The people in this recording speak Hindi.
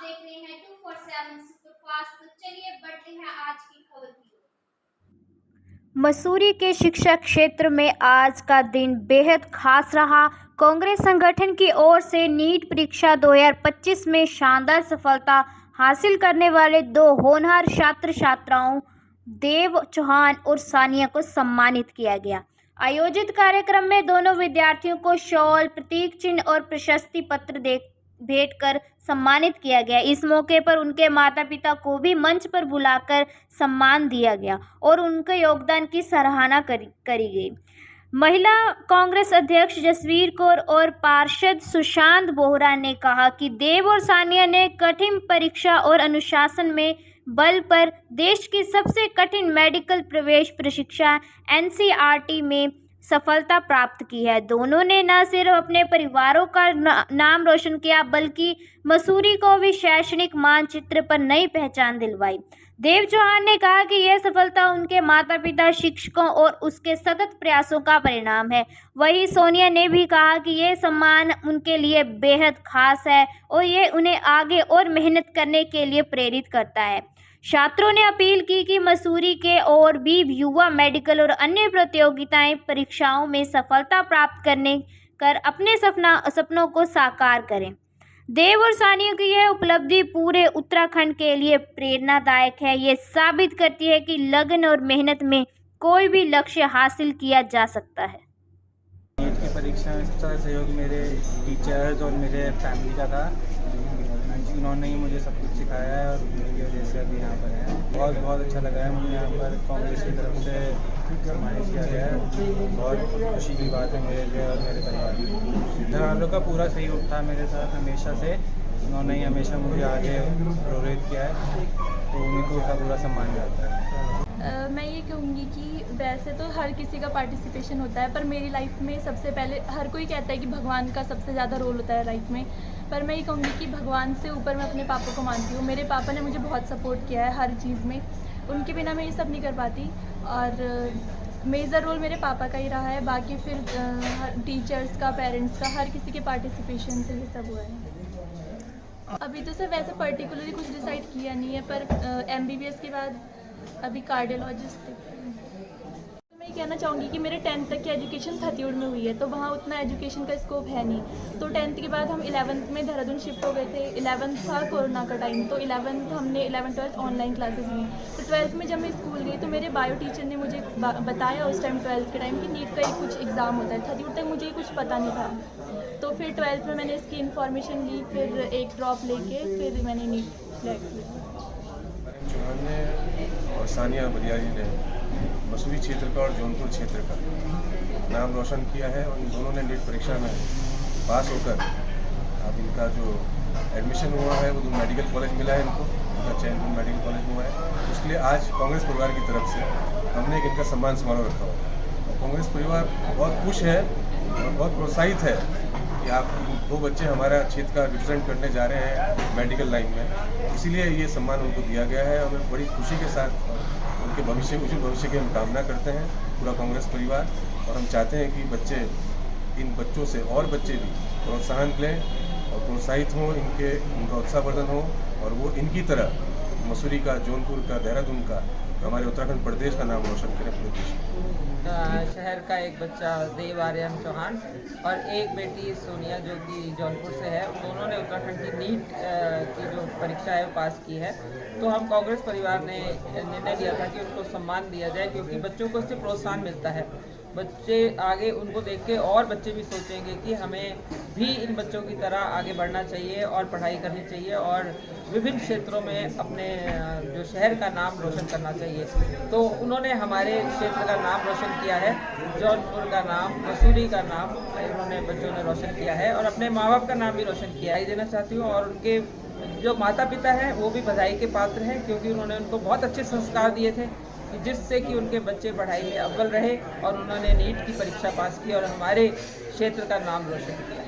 देख रहे हैं 247 सुपरफास्ट। तो चलिए बढ़ते हैं आज की खबर की ओर। मसूरी के शिक्षा क्षेत्र में आज का दिन बेहद खास रहा। कांग्रेस संगठन की ओर से नीट परीक्षा 2025 में शानदार सफलता हासिल करने वाले दो होनहार छात्र छात्राओं देव चौहान और सानिया को सम्मानित किया गया। आयोजित कार्यक्रम में दोनों विद्यार्थियों को शॉल, प्रतीक चिन्ह और प्रशस्ति पत्र भेंट कर सम्मानित किया गया। इस मौके पर उनके माता पिता को भी मंच पर बुलाकर सम्मान दिया गया और उनके योगदान की सराहना करी गई। महिला कांग्रेस अध्यक्ष जसवीर कौर और पार्षद सुशांत बोहरा ने कहा कि देव और सानिया ने कठिन परीक्षा और अनुशासन में बल पर देश की सबसे कठिन मेडिकल प्रवेश परीक्षा NCERT में सफलता प्राप्त की है। दोनों ने न सिर्फ अपने परिवारों का नाम रोशन किया बल्कि मसूरी को भी शैक्षणिक मानचित्र पर नई पहचान दिलवाई। देव चौहान ने कहा कि यह सफलता उनके माता पिता, शिक्षकों और उसके सतत प्रयासों का परिणाम है। वहीं सोनिया ने भी कहा कि यह सम्मान उनके लिए बेहद खास है और ये उन्हें आगे और मेहनत करने के लिए प्रेरित करता है। छात्रों ने अपील की कि मसूरी के और भी युवा मेडिकल और अन्य प्रतियोगिताएं परीक्षाओं में सफलता प्राप्त कर अपने सपनों को साकार करें। देव और सानिया की यह उपलब्धि पूरे उत्तराखंड के लिए प्रेरणादायक है। ये साबित करती है कि लगन और मेहनत में कोई भी लक्ष्य हासिल किया जा सकता है। नीट की परीक्षा में सबसे ज़्यादा सहयोग मेरे टीचर्स और मेरे फैमिली का था। उन्होंने ही मुझे सब कुछ सिखाया है और मेरी वजह से अभी यहाँ पर है। बहुत अच्छा लगा है मुझे यहाँ पर कांग्रेस की तरफ से सम्मानित किया गया है। बहुत खुशी की बात है मेरे लिए और मेरे परिवार के। घर वालों का पूरा सहयोग था मेरे साथ हमेशा से। उन्होंने ही हमेशा मुझे आगे प्रेरित किया है, तो उनको उसका पूरा सम्मान जाता है। मैं ये कहूँगी कि वैसे तो हर किसी का पार्टिसिपेशन होता है, पर मेरी लाइफ में सबसे पहले हर कोई कहता है कि भगवान का सबसे ज़्यादा रोल होता है लाइफ में, पर मैं ये कहूँगी कि भगवान से ऊपर मैं अपने पापा को मानती हूँ। मेरे पापा ने मुझे बहुत सपोर्ट किया है हर चीज़ में, उनके बिना मैं ये सब नहीं कर पाती और मेजर रोल मेरे पापा का ही रहा है। बाकी फिर टीचर्स का, पेरेंट्स का, हर किसी के पार्टिसिपेशन से ये सब हुआ है। अभी तो सर वैसे पर्टिकुलरली कुछ डिसाइड किया नहीं है, पर MBBS के बाद अभी कार्डियोलॉजिस्ट। मैं ये कहना चाहूँगी कि मेरे 10th तक की एजुकेशन छत्तीसगढ़ में हुई है, तो वहाँ उतना एजुकेशन का स्कोप है नहीं। तो 10th के बाद हम 11th में देहरादून शिफ्ट हो गए थे। 11th था कोरोना का टाइम, तो 11th हमने 11th 12th ऑनलाइन क्लासेस ली। तो 12th में जब मैं स्कूल गई तो मेरे बायो टीचर ने मुझे बताया उस टाइम 12th के टाइम कि नीट का एक कुछ एग्ज़ाम होता है। छत्तीसगढ़ तक मुझे कुछ पता नहीं था, तो फिर 12th में मैंने इसकी इन्फॉर्मेशन ली, फिर एक ड्रॉप लेके फिर मैंने नीट क्रैक किया। चौहान ने और सानिया बलियारी ने मसूरी क्षेत्र का और जौनपुर क्षेत्र का नाम रोशन किया है और इन दोनों ने नीट परीक्षा में पास होकर अब इनका जो एडमिशन हुआ है वो मेडिकल कॉलेज मिला है। इनका चयन मेडिकल कॉलेज हुआ है। उसके लिए आज कांग्रेस परिवार की तरफ से हमने एक इनका सम्मान समारोह रखा हुआ है और कांग्रेस परिवार बहुत खुश है और बहुत प्रोत्साहित है कि आप दो बच्चे हमारा क्षेत्र का रिप्रेजेंट करने जा रहे हैं मेडिकल लाइन में, इसीलिए ये सम्मान उनको दिया गया है। और बड़ी खुशी के साथ उनके उज्जवल भविष्य की हम कामना करते हैं पूरा कांग्रेस परिवार, और हम चाहते हैं कि बच्चे इन बच्चों से और बच्चे भी प्रोत्साहन लें और प्रोत्साहित हों, उनका उत्साहवर्धन हो और वो इनकी तरह मसूरी का, जौनपुर का, देहरादून का, हमारे उत्तराखंड प्रदेश का नाम रोशन करें पूरे देश। शहर का एक बच्चा देव आर्यन चौहान और एक बेटी सोनिया जो कि जौनपुर से है, दोनों ने उत्तराखंड की नीट की जो परीक्षा है पास की है। तो हम कांग्रेस परिवार ने निर्णय लिया था कि उनको सम्मान दिया जाए, क्योंकि बच्चों को इससे प्रोत्साहन मिलता है। बच्चे आगे उनको देख के और बच्चे भी सोचेंगे कि हमें भी इन बच्चों की तरह आगे बढ़ना चाहिए और पढ़ाई करनी चाहिए और विभिन्न क्षेत्रों में अपने जो शहर का नाम रोशन करना चाहिए। तो उन्होंने हमारे क्षेत्र का नाम रोशन किया है, जौनपुर का नाम, मसूरी का नाम उन्होंने बच्चों ने रोशन किया है और अपने माँ बाप का नाम भी रोशन किया है। देना चाहती हूँ और उनके जो माता पिता हैं वो भी बधाई के पात्र हैं, क्योंकि उन्होंने उनको बहुत अच्छे संस्कार दिए थे जिससे कि उनके बच्चे पढ़ाई में अव्वल रहे और उन्होंने नीट की परीक्षा पास की और हमारे क्षेत्र का नाम रोशन किया।